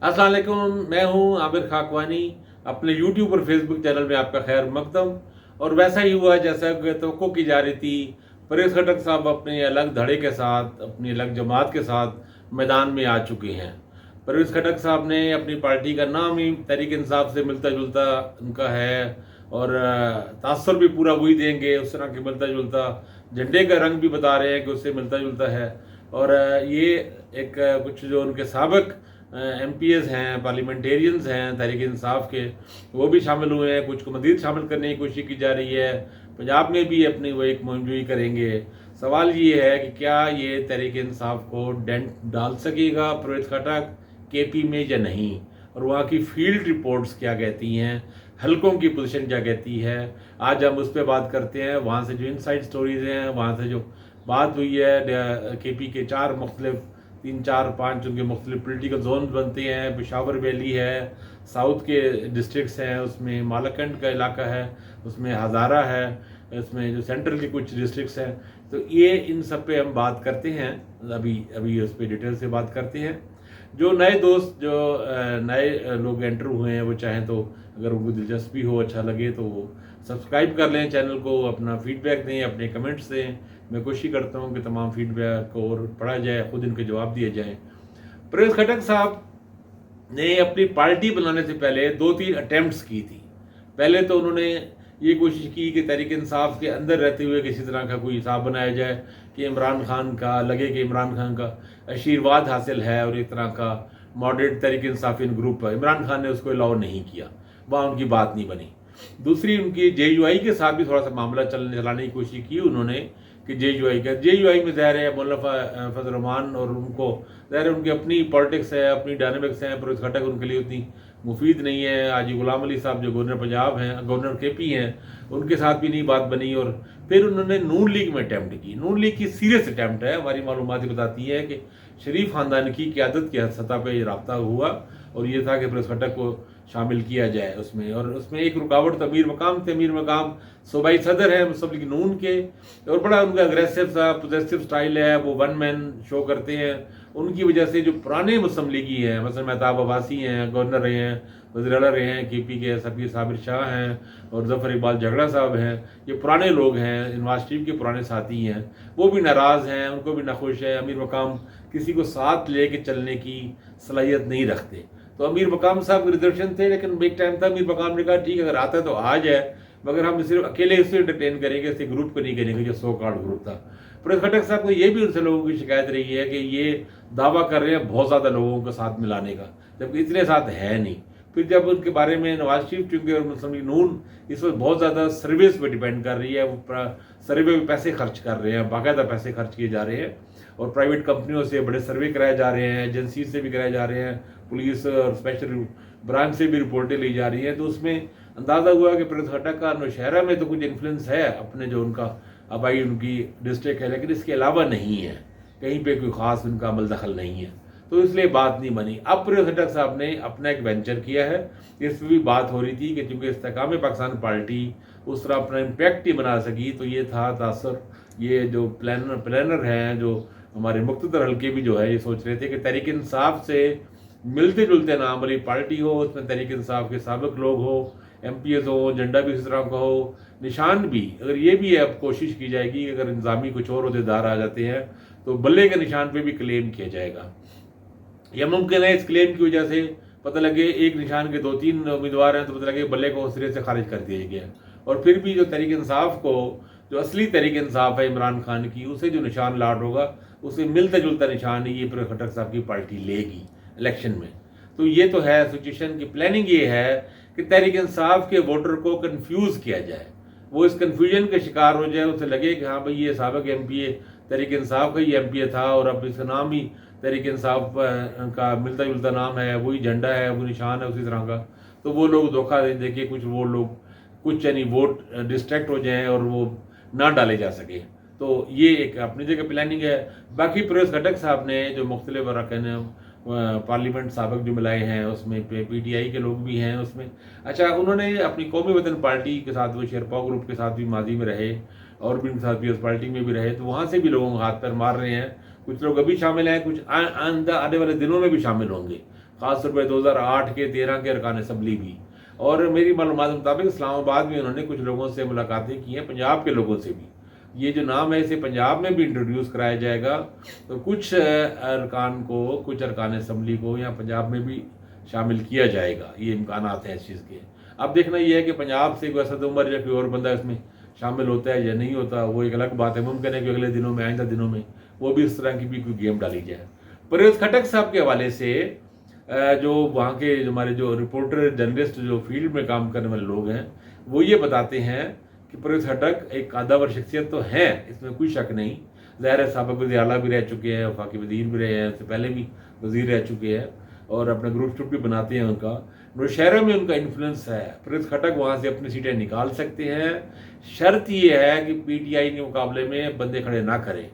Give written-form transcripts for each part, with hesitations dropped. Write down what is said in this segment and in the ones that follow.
अस्सलाम वालेकुम, मैं हूं आमिर खाकवानी। अपने यूट्यूब और फेसबुक चैनल में आपका खैर मकदम। और वैसा ही हुआ जैसा कि तवक्को की जा रही थी। परेश खटक साहब अपने अलग धड़े के साथ, अपनी अलग जमात के साथ मैदान में आ चुके हैं। परवेज़ खटक साहब ने अपनी पार्टी का नाम ही तहरीक इंसाफ से मिलता जुलता उनका है, और तासर भी पूरा वही देंगे, उस तरह के मिलता जुलता। झंडे का रंग भी बता रहे हैं कि उससे मिलता जुलता है। और ये एक कुछ जो उनके साबिक MPs हैं, पार्लियामेंटेरियंस हैं तहरीक इंसाफ के, वो भी शामिल हुए हैं। कुछ को मज़ीद शामिल करने की कोशिश की जा रही है। पंजाब में भी अपनी वो एक मुहिम करेंगे। सवाल ये है कि क्या ये तहरीक इंसाफ को डेंट डाल सकेगा परवेज़ खटक KP में या नहीं, और वहाँ की फील्ड रिपोर्ट्स क्या कहती हैं, हलकों की पोजीशन क्या कहती है। आज हम उस पर बात करते हैं। वहाँ से जो इनसाइड स्टोरीज़ हैं, वहाँ से जो बात हुई है, KP के 4 मुख्तलिफ 3 4 5 उनके मुख्तलिफ पोलिटिकल जोन बनते हैं। पेशावर वैली है, साउथ के डिस्ट्रिक्ट्स हैं, उसमें मालाकंड का इलाका है, उसमें हज़ारा है, इसमें जो सेंट्रल के कुछ डिस्ट्रिक्ट्स हैं। तो ये इन सब पे हम बात करते हैं। अभी अभी उस पर डिटेल से बात करते हैं। जो नए दोस्त, जो नए लोग एंटर हुए हैं, वो चाहें तो अगर उनको दिलचस्पी हो, अच्छा लगे तो वो सब्सक्राइब कर लें चैनल को, अपना फीडबैक दें, अपने कमेंट्स दें। मैं कोशिश करता हूँ कि तमाम फीडबैक को और पढ़ा जाए, खुद इनके जवाब दिए जाएँ। परवेज़ खटक साहब ने अपनी पार्टी बनाने से पहले 2-3 अटैम्प्ट्स की थी। पहले तो उन्होंने ये कोशिश की कि तहरीक इंसाफ के अंदर रहते हुए किसी तरह का कोई हिसाब बनाया जाए कि इमरान खान का लगे कि इमरान खान का आशीर्वाद हासिल है और एक तरह का मॉडरेट तहरीक इंसाफियन ग्रुप है। इमरान खान ने उसको अलाउ नहीं किया, वहाँ उनकी बात नहीं बनी। दूसरी, उनकी JUI के साथ भी थोड़ा सा मामला चलाने की कोशिश की उन्होंने कि JUI में ज़ाहिर है मौलाना फजल रहमान, और उनको ज़ाहिर है उनकी अपनी पॉलिटिक्स है, अपनी डायनेमिक्स हैं। परवेज़ खटक उनके लिए उतनी मुफीद नहीं है। हाजी गुलाम अली साहब जो गवर्नर पंजाब हैं, गवर्नर KP हैं, उनके साथ भी नहीं बात बनी। और फिर उन्होंने नून लीग में अटैम्प्ट की। नून लीग की सीरियस अटैम्प्ट है। हमारी मालूमात बताती है कि शरीफ ख़ानदान की क़यादत की सतह पर ये रब्ता हुआ, और ये था कि परवेज़ खटक को शामिल किया जाए उसमें। और उसमें एक रुकावट तो अमीर मकाम थे। अमीर मकाम सूबाई सदर है मुस्लिम लीग नून के, और बड़ा उनका अग्रेसिव सा पोजेसिव स्टाइल है। वो वन मैन शो करते हैं। उनकी वजह से जो पुराने मुस्लिम लीगी हैं, मतलब मेहताब अब्बासी हैं, गवर्नर रहे हैं, वज़ीर आला रहे हैं, KP के सफ़ीर साबिर शाह हैं, और ज़फ़र इकबाल झगड़ा साहब हैं, ये पुराने लोग हैं, नवाज शरीफ के पुराने साथी हैं। वो भी नाराज़ हैं, उनको भी नाखुश है। अमीर मकाम किसी को साथ ले कर चलने की सलाहियत नहीं रखते। तो अमीर मकाम साहब रिजर्वेशन थे, लेकिन एक टाइम था अमीर मकाम ने कहा ठीक है, अगर आता है तो आ जाए, मगर हम सिर्फ अकेले इसे एंटरटेन करेंगे, इससे ग्रुप को नहीं करेंगे जो 100 कार्ड ग्रुप था। परवेज़ खटक साहब को ये भी उनसे लोगों की शिकायत रही है कि ये दावा कर रहे हैं बहुत ज़्यादा लोगों को साथ मिलाने का, जबकि इतने साथ है नहीं। फिर जब उनके बारे में नवाज शरीफ चूँकि और मुस्लिम लीग नून इस वक्त बहुत ज़्यादा सर्विस पर डिपेंड कर रही है, वो सर्वे में पैसे खर्च कर रहे हैं, बाकायदा पैसे खर्च किए जा रहे हैं, और प्राइवेट कंपनियों से बड़े सर्वे कराए जा रहे हैं, एजेंसी से भी कराए जा रहे हैं, पुलिस और स्पेशल ब्रांच से भी रिपोर्टें ली जा रही हैं। तो उसमें अंदाज़ा हुआ कि परवेज़ खटक का नौशहरा में तो कुछ इन्फ्लुएंस है, अपने जो उनका आबाई उनकी डिस्ट्रिक्ट है, लेकिन इसके अलावा नहीं है, कहीं पे कोई ख़ास उनका अमल दखल नहीं है। तो इसलिए बात नहीं बनी। अब परवेज़ खटक साहब ने अपना एक वेंचर किया है। इस पर भी बात हो रही थी कि चूँकि इस्तेकाम पाकिस्तान पार्टी उस तरह अपना इम्पैक्ट ही बना सकी, तो ये था तासर। ये जो प्लानर हैं, जो हमारे मुख्तदर हल्के भी जो है, ये सोच रहे थे कि तहरीक इंसाफ से मिलते जुलते नाम वाली पार्टी हो, उसमें तहरीक इंसाफ के साबिक लोग हो, MPs हो, झंडा भी इस तरह का हो, निशान भी। अगर ये भी अब कोशिश की जाएगी कि अगर इंतजामी कुछ और अहदेदार आ जाते हैं तो बल्ले के निशान पे भी क्लेम किया जाएगा। यह मुमकिन है इस क्लेम की वजह से पता लगे एक निशान के 2-3 उम्मीदवार हैं, तो पता लगे बल्ले को सिरे से खारिज कर दिया गया। और फिर भी जो तहरीक इंसाफ को, जो असली तहरीक इंसाफ है इमरान खान की, उसे जो निशान लाट होगा, उसे मिलता जुलता निशान ही ये परवेज़ खटक साहब की पार्टी लेगी इलेक्शन में। तो ये तो है सिचुएशन की। प्लानिंग ये है कि तहरीक इंसाफ के वोटर को कंफ्यूज किया जाए, वो इस कन्फ्यूजन का शिकार हो जाए, उसे लगे कि हाँ भाई ये साबिक MPA तहरीक इंसाफ का ही MPA था, और अब इसका नाम ही तहरीक इंसाफ का मिलता जुलता नाम है, वही झंडा है, वो निशान है उसी तरह का। तो वो लोग धोखा दे के कुछ यानी वोट डिस्ट्रैक्ट हो जाएं और वो ना डाले जा सके। तो ये एक अपनी जगह प्लानिंग है। बाकी परवेज़ खटक साहब ने जो मुख्तलिफ अरकान पार्लियामेंट साबिक जो मिलाए हैं, उसमें PTI के लोग भी हैं उसमें। अच्छा, उन्होंने अपनी कौमी वतन पार्टी के साथ, वो शेरपा ग्रुप के साथ भी माजी में रहे, और भी उनके साथ पीपल्स पार्टी में भी रहे, तो वहाँ से भी लोगों को हाथ पैर मार रहे हैं। कुछ लोग अभी शामिल हैं, कुछ आने वाले दिनों में भी शामिल होंगे। ख़ास तौर पर 2008 के 13 के अरकान असम्बली भी। और मेरी मालूमात के मुताबिक इस्लामाबाद में उन्होंने कुछ लोगों से मुलाकातें की हैं, पंजाब के लोगों से भी। ये जो नाम है इसे पंजाब में भी इंट्रोड्यूस कराया जाएगा, तो कुछ अरकान को, कुछ अरकान असम्बली को यहाँ पंजाब में भी शामिल किया जाएगा। ये इम्कानात हैं इस चीज़ के। अब देखना ये है कि पंजाब से कोई असद उमर या कोई और बंदा इसमें शामिल होता है या नहीं होता, वो एक अलग बात है। मुमकिन है कि अगले दिनों में, आइंदा दिनों में वो भी इस तरह की भी कोई गेम डाली जाए। परवेज़ खटक साहब के हवाले से जो वहाँ के हमारे जो रिपोर्टर, जर्नलिस्ट, जो फील्ड में काम करने वाले लोग हैं, वो ये बताते हैं कि परवेज़ खटक एक कादावर शख्सियत तो है, इसमें कोई शक नहीं। ज़ाहिर है साबिक़ वज़ीर आला भी रह चुके हैं, वफाकी वज़ीर भी रहे हैं, उससे पहले भी वज़ीर रह चुके हैं और अपना ग्रुप श्रुप भी बनाते हैं उनका। नौशहरा में उनका इन्फ्लुएंस है। परवेज़ खटक वहाँ से अपनी सीटें निकाल सकते हैं। शर्त ये है कि पीटीआई के मुकाबले में बंदे खड़े ना करें।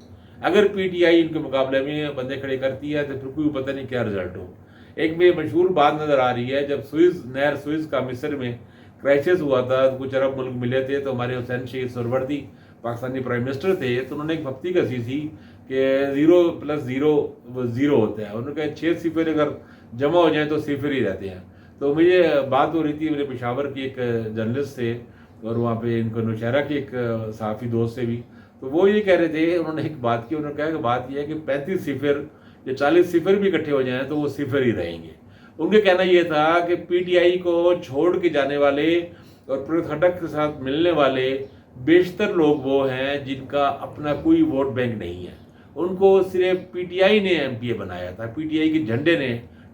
अगर पीटीआई इनके मुकाबले में बंदे खड़े करती है तो फिर कोई पता नहीं क्या रिजल्ट हो। एक में मशहूर बात नज़र आ रही है, जब नहर सुइज़ का मिस्र में क्राइसिस हुआ था, कुछ अरब मुल्क मिले थे, तो हमारे हुसैन शेख सोहरावर्दी पाकिस्तानी प्राइम मिनिस्टर थे, तो उन्होंने एक भक्ति कसी थी कि 0 + 0 0 होता है। उन्होंने कहा 6 सिफर अगर जमा हो जाए तो सिफर ही रहते हैं। तो मुझे बात हो रही थी मेरे पेशावर की एक जर्नलिस्ट से और वहाँ पे इनको नौशहरा के एक सहाफ़ी दोस्त से भी, तो वो ये कह रहे थे, उन्होंने एक बात की, उन्होंने कहा कि बात यह है कि 35 सिफर या 40 सिफर भी इकट्ठे हो जाएं तो वो सिफर ही रहेंगे। उनका कहना यह था कि पीटीआई को छोड़ के जाने वाले और परवेज़ खटक के साथ मिलने वाले बेशतर लोग वो हैं जिनका अपना कोई वोट बैंक नहीं है। उनको सिर्फ पीटीआई ने एमपीए बनाया था, पीटीआई के झंडे ने,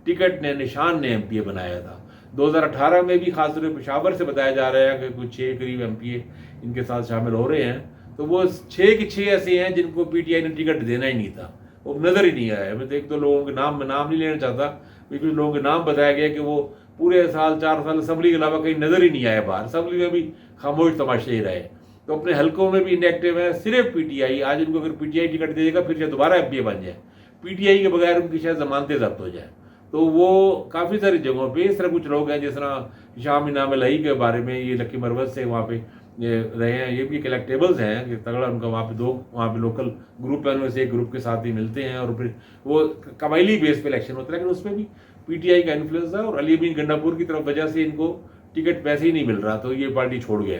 टिकट ने, निशान ने एमपीए बनाया था। 2018 में भी खासतौर पर पेशावर से बताया जा रहा है कि कुछ 6 करीब एमपीए इनके साथ शामिल हो रहे हैं। तो वो 6 के 6 ऐसे हैं जिनको पीटीआई ने टिकट देना ही नहीं था, वो नज़र ही नहीं आया। मैं तो एक दो लोगों के नाम नहीं लेना चाहता, कुछ लोगों के नाम बताया गया कि वो पूरे 4 साल असम्बली के अलावा कहीं नज़र ही नहीं आया बाहर, असम्बली में भी खामोश तमाशे ही रहे। तो अपने हलकों में भी इनएक्टिव है, सिर्फ पीटीआई। आज उनको अगर पीटीआई टिकट दे देगा फिर दोबारा एमपीए बन जाए, पीटीआई के बगैर उनकी शायद जमानतें जब्त हो जाए। तो वो काफ़ी सारी जगहों पे इस तरह कुछ लोग हैं, जिस तरह शाम इनाम लही के बारे में, ये लकी मरवत से वहाँ पे रहे हैं, ये भी कलेक्टेबल्स हैं कि तगड़ा उनका वहाँ पे लोकल ग्रुप है, उनमें से एक ग्रुप के साथ ही मिलते हैं और फिर वो कबायली बेस पे इलेक्शन होता है। लेकिन उसमें भी पीटीआई का इन्फ्लुएंस है और अली बिन गंडापुर की तरफ वजह से इनको टिकट वैसे ही नहीं मिल रहा, तो ये पार्टी छोड़ गए।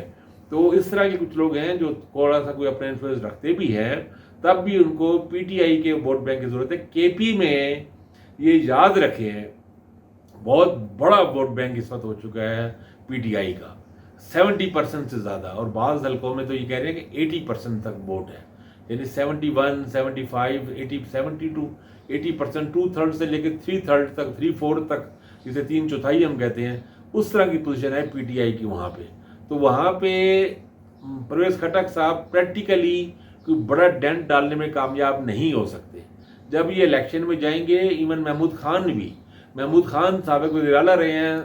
तो इस तरह के कुछ लोग हैं जो थोड़ा सा कोई अपना इन्फ्लुएंस रखते भी हैं, तब भी उनको पीटीआई के वोट बैंक की ज़रूरत है। केपी में ये याद रखें, बहुत बड़ा वोट बैंक इस वक्त हो चुका है पीटीआई का, 70% से ज़्यादा, और बाज़ हल्कों में तो ये कह रहे हैं कि 80% तक वोट है, यानी 71, 75, 80, 72, 80%, 2/3 से लेकर 3/3 तक, 3/4 तक, जिसे 3/4 हम कहते हैं, उस तरह की पोजीशन है पीटीआई की वहाँ पे। तो वहाँ पे परवेज़ खटक साहब प्रैक्टिकली कोई बड़ा डेंट डालने में कामयाब नहीं हो सकते। जब ये इलेक्शन में जाएंगे, इवन महमूद खान साबिक़ वज़ीर आला रहे हैं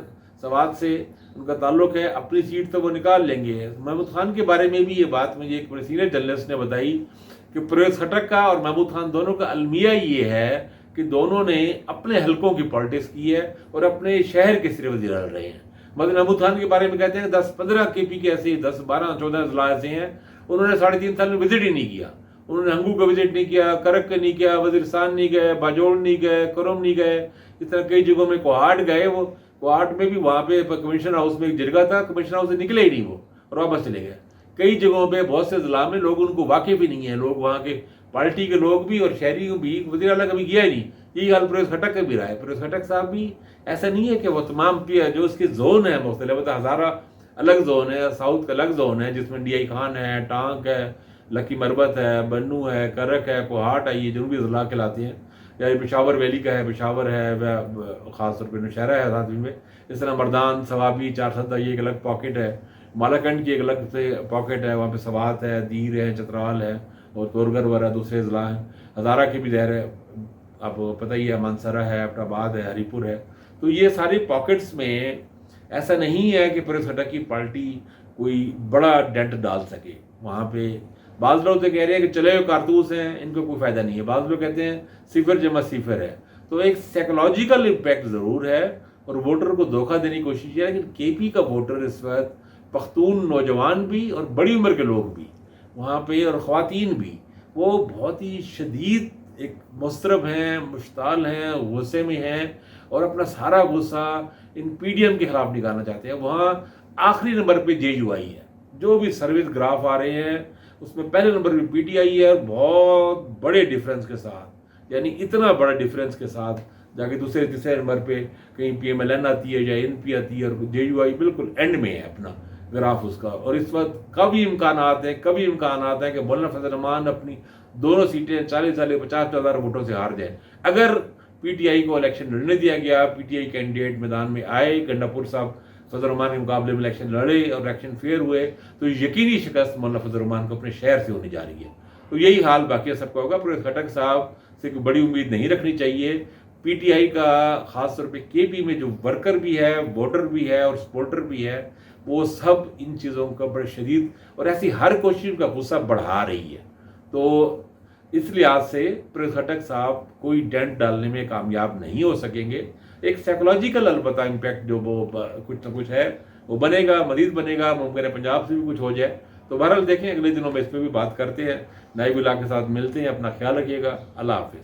सवात से, उनका ताल्लुक है, अपनी सीट तो वो निकाल लेंगे। महमूद खान के बारे में भी ये बात मुझे एक सीनियर जर्नलिस्ट ने बताई कि परवेज़ खटक का और महमूद खान दोनों का अलमिया ये है कि दोनों ने अपने हलकों की पॉलिटिक्स की है और अपने शहर के सिरे वज़ीर आला रहे हैं। मतलब महमूद खान के बारे में कहते हैं 10-15 केपी के ऐसे 10-12-14 अजला ऐसे हैं, उन्होंने 3.5 साल में विजिट ही नहीं किया। उन्होंने हंगू का विजिट नहीं किया, करक का नहीं किया, वजीरस्तान नहीं गए, बाजोल नहीं गए, करम नहीं गए, इस तरह कई जगहों में कोहाट गए। वो कोहाट में भी वहाँ पे कमिश्नर हाउस में एक जगह था, कमिश्नर हाउस से निकले ही नहीं वो और वापस चले गए। कई जगहों पे बहुत से ज़िला में लोग उनको वाकिफ़ ही नहीं है, लोग वहाँ के पार्टी के लोग भी और शहरी भी, वज़ीर आला कभी गया ही नहीं। यही हाल परवेज़ खटक का भी रहा है। परवेज़ खटक साहब भी ऐसा नहीं है कि वो तमाम जो उसके जोन है मुख्तलिफ, तो हज़ारा अलग जोन है, साउथ का अलग जोन है जिसमें DI खान है, टांक है, लकी मरबत है, बन्नू है, करक है, कोहाट है, ये जनूबी ज़िला कहलाते हैं, या पेशावर वैली का है, पेशावर है, वह ख़ास तौर पर नौशहरा है साथ में। इस तरह मर्दान, सवाबी, 4 ये एक अलग पॉकेट है, मालाकंड की एक अलग से पॉकेट है, वहाँ पे सवात है, दीर है, चतराल है और तोरगर वगैरह दूसरे ज़िला हैं। हज़ारा की भी ज़हर है, आपको पता ही है, मानसरा है, एबटाबाद है, हरीपुर है। तो ये सारी पॉकेट्स में ऐसा नहीं है कि परवेज़ खटक की पार्टी कोई बड़ा डेंट डाल सके। वहाँ पे बाज़ लोग तो कह रहे हैं कि चले हुए कारतूस हैं, इनको कोई फ़ायदा नहीं है। बाज़ लोग कहते हैं 0 है। तो एक साइकोलॉजिकल इम्पैक्ट ज़रूर है और वोटर को धोखा देने की कोशिश है। लेकिन केपी का वोटर इस वक्त पख्तून नौजवान भी और बड़ी उम्र के लोग भी वहाँ पे और ख़वातीन भी, वो बहुत ही शदीद एक मुस्तरब हैं, मुश्ताल हैं, गुस्से में हैं और अपना सारा गुस्सा इन पीडीएम के खिलाफ निकालना चाहते हैं। वहाँ आखिरी नंबर पे जेयूआई है, जो भी सर्विस ग्राफ आ रहे हैं उसमें पहले नंबर पे पीटीआई है, और बहुत बड़े डिफरेंस के साथ, यानी इतना बड़ा डिफरेंस के साथ जाके दूसरे तीसरे नंबर पे कहीं पीएमएलएन आती है या एनपी आती है, और जेयूआई बिल्कुल एंड में है अपना ग्राफ उसका। और इस वक्त कभी इम्कान है कि मौलाना फजल रहमान अपनी दोनों सीटें 40,50,000 वोटों से हार जाए। अगर पीटीआई को इलेक्शन लड़ने दिया गया, पीटीआई कैंडिडेट मैदान में आए, गंडापुर साहब फजल रहमान के मुकाबले में इलेक्शन लड़े और इलेक्शन फेयर हुए, तो यकीनी शिकस्त मौलाना फजल रहमान को अपने शहर से होने जा रही है। तो यही हाल बाकी सबका होगा। परवेज़ खटक साहब से कोई बड़ी उम्मीद नहीं रखनी चाहिए। पीटीआई का खास तौर पे केपी में जो वर्कर भी है, वोटर भी है और सपोर्टर भी है, वो सब इन चीज़ों का बड़े शदीद और ऐसी हर कोशिश का गुस्सा बढ़ा रही है। तो इस लिहाज से परवेज़ खटक साहब कोई डेंट डालने में कामयाब नहीं हो सकेंगे। एक साइकोलॉजिकल अलबत्ता इम्पैक्ट जो वो कुछ ना कुछ है वो बनेगा, मजीद बनेगा। मुमकिन है पंजाब से भी कुछ हो जाए। तो बहरहाल देखें, अगले दिनों में इस पर भी बात करते हैं। नाइबुल्लाह के साथ मिलते हैं। अपना ख्याल रखिएगा। अल्लाह हाफिज़।